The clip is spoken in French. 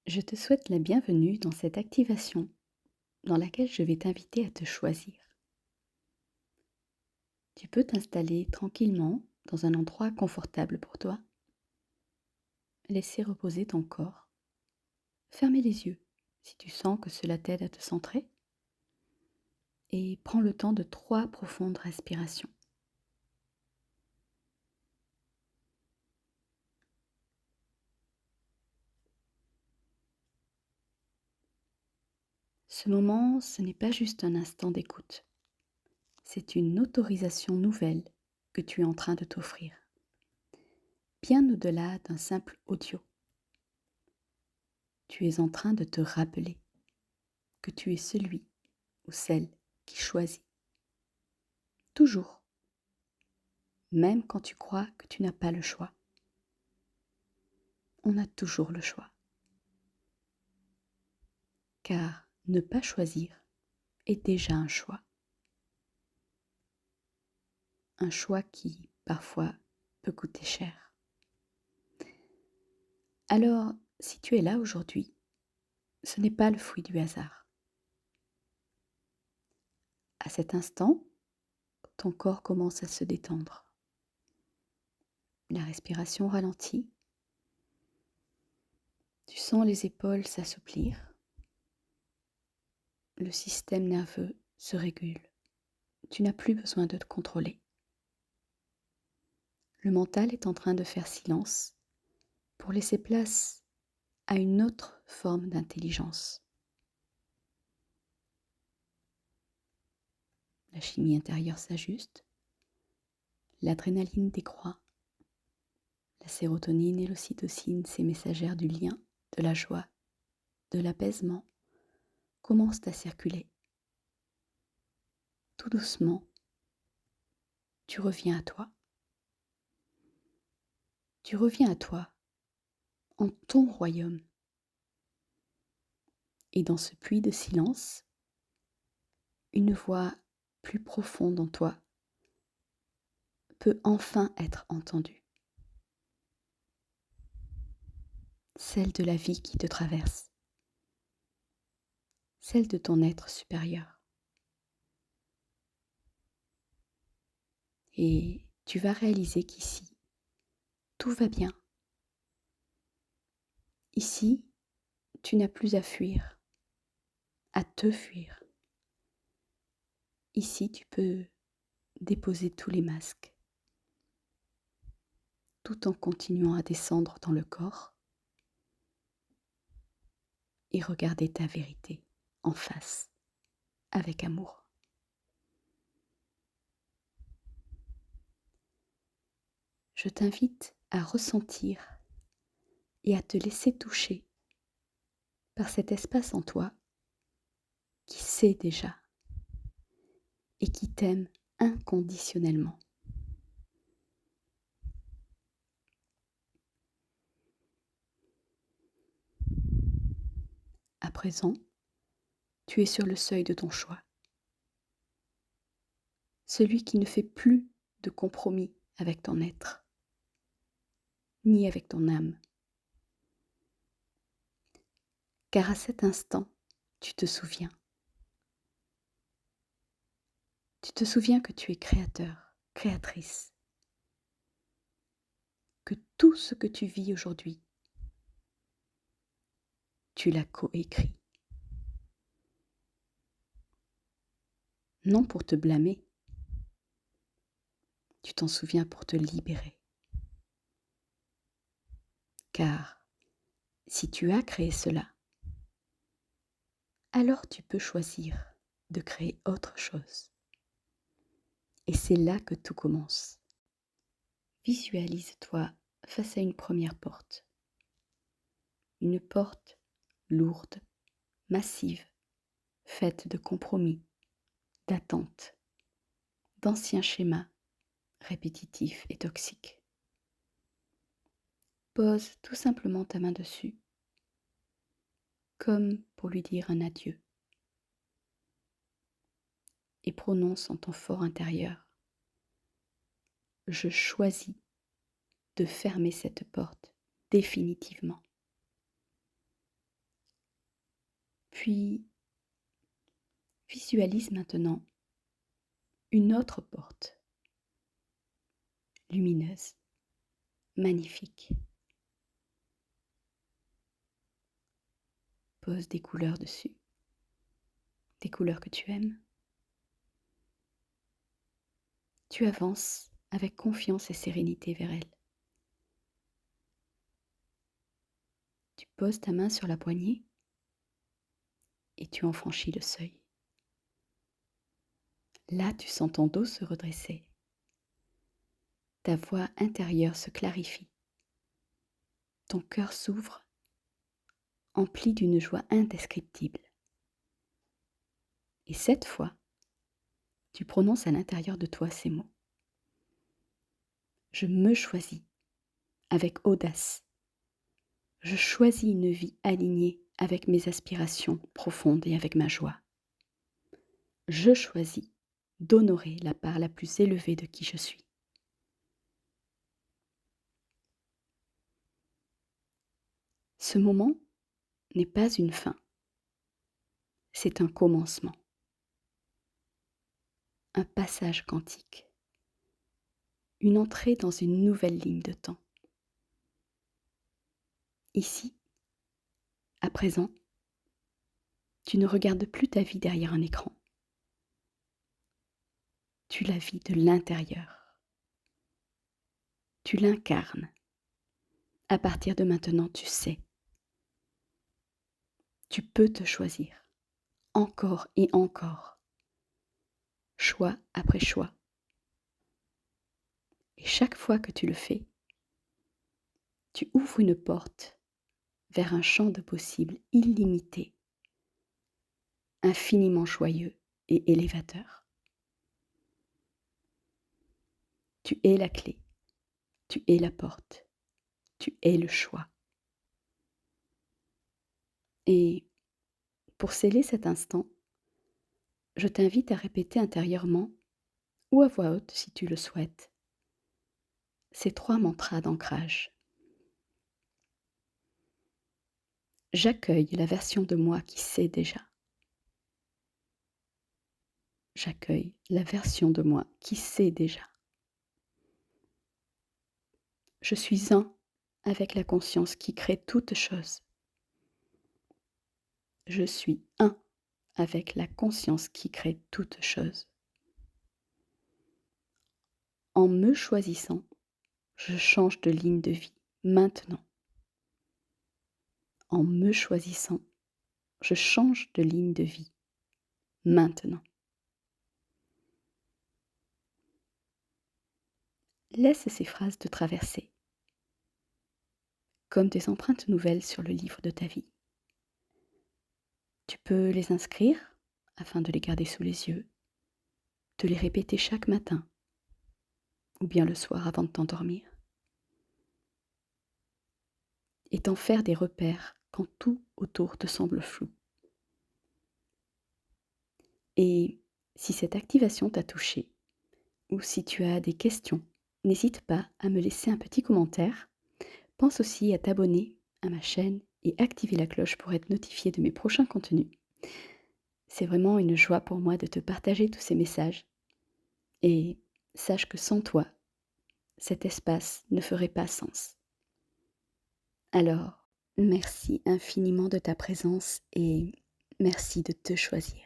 Je te souhaite la bienvenue dans cette activation dans laquelle je vais t'inviter à te choisir. Tu peux t'installer tranquillement dans un endroit confortable pour toi, laisser reposer ton corps, fermer les yeux si tu sens que cela t'aide à te centrer et prends le temps de 3 profondes respirations. Ce moment, ce n'est pas juste un instant d'écoute, c'est une autorisation nouvelle que tu es en train de t'offrir, bien au-delà d'un simple audio. Tu es en train de te rappeler que tu es celui ou celle qui choisit. Toujours, même quand tu crois que tu n'as pas le choix. On a toujours le choix. Car ne pas choisir est déjà un choix. Un choix qui, parfois, peut coûter cher. Alors, si tu es là aujourd'hui, ce n'est pas le fruit du hasard. À cet instant, ton corps commence à se détendre. La respiration ralentit. Tu sens les épaules s'assouplir. Le système nerveux se régule. Tu n'as plus besoin de te contrôler. Le mental est en train de faire silence pour laisser place à une autre forme d'intelligence. La chimie intérieure s'ajuste, l'adrénaline décroît, la sérotonine et l'ocytocine, ces messagères du lien, de la joie, de l'apaisement, commencent à circuler. Tout doucement, tu reviens à toi. Tu reviens à toi, en ton royaume. Et dans ce puits de silence, une voix plus profonde en toi peut enfin être entendue. Celle de la vie qui te traverse, celle de ton être supérieur. Et tu vas réaliser qu'ici, tout va bien. Ici, tu n'as plus à fuir, à te fuir. Ici, tu peux déposer tous les masques, tout en continuant à descendre dans le corps et regarder ta vérité en face, avec amour. Je t'invite à ressentir et à te laisser toucher par cet espace en toi qui sait déjà et qui t'aime inconditionnellement. À présent, tu es sur le seuil de ton choix, celui qui ne fait plus de compromis avec ton être, ni avec ton âme. Car à cet instant, tu te souviens. Tu te souviens que tu es créateur, créatrice, que tout ce que tu vis aujourd'hui, tu l'as coécrit. Non pour te blâmer, tu t'en souviens pour te libérer. Car si tu as créé cela, alors tu peux choisir de créer autre chose. Et c'est là que tout commence. Visualise-toi face à une première porte. Une porte lourde, massive, faite de compromis, d'attentes, d'anciens schémas répétitifs et toxiques. Pose tout simplement ta main dessus, comme pour lui dire un adieu, et prononce en ton fort intérieur: je choisis de fermer cette porte définitivement. Puis visualise maintenant une autre porte, lumineuse, magnifique. Pose des couleurs dessus, des couleurs que tu aimes. Tu avances avec confiance et sérénité vers elle. Tu poses ta main sur la poignée et tu en franchis le seuil. Là, tu sens ton dos se redresser. Ta voix intérieure se clarifie. Ton cœur s'ouvre, empli d'une joie indescriptible. Et cette fois, tu prononces à l'intérieur de toi ces mots. Je me choisis avec audace. Je choisis une vie alignée avec mes aspirations profondes et avec ma joie. Je choisis d'honorer la part la plus élevée de qui je suis. Ce moment n'est pas une fin, c'est un commencement, un passage quantique, une entrée dans une nouvelle ligne de temps. Ici, à présent, tu ne regardes plus ta vie derrière un écran. Tu la vis de l'intérieur. Tu l'incarnes. À partir de maintenant, tu sais. Tu peux te choisir, encore et encore, choix après choix. Et chaque fois que tu le fais, tu ouvres une porte vers un champ de possibles illimité, infiniment joyeux et élévateur. Tu es la clé, tu es la porte, tu es le choix. Et pour sceller cet instant, je t'invite à répéter intérieurement ou à voix haute si tu le souhaites ces 3 mantras d'ancrage. J'accueille la version de moi qui sait déjà. J'accueille la version de moi qui sait déjà. Je suis un avec la conscience qui crée toute chose. Je suis un avec la conscience qui crée toute chose. En me choisissant, je change de ligne de vie maintenant. En me choisissant, je change de ligne de vie maintenant. Laisse ces phrases te traverser, comme des empreintes nouvelles sur le livre de ta vie. Tu peux les inscrire afin de les garder sous les yeux, de les répéter chaque matin ou bien le soir avant de t'endormir, et t'en faire des repères quand tout autour te semble flou. Et si cette activation t'a touché, ou si tu as des questions, n'hésite pas à me laisser un petit commentaire. Pense aussi à t'abonner à ma chaîne et activer la cloche pour être notifié de mes prochains contenus. C'est vraiment une joie pour moi de te partager tous ces messages. Et sache que sans toi, cet espace ne ferait pas sens. Alors, merci infiniment de ta présence et merci de te choisir.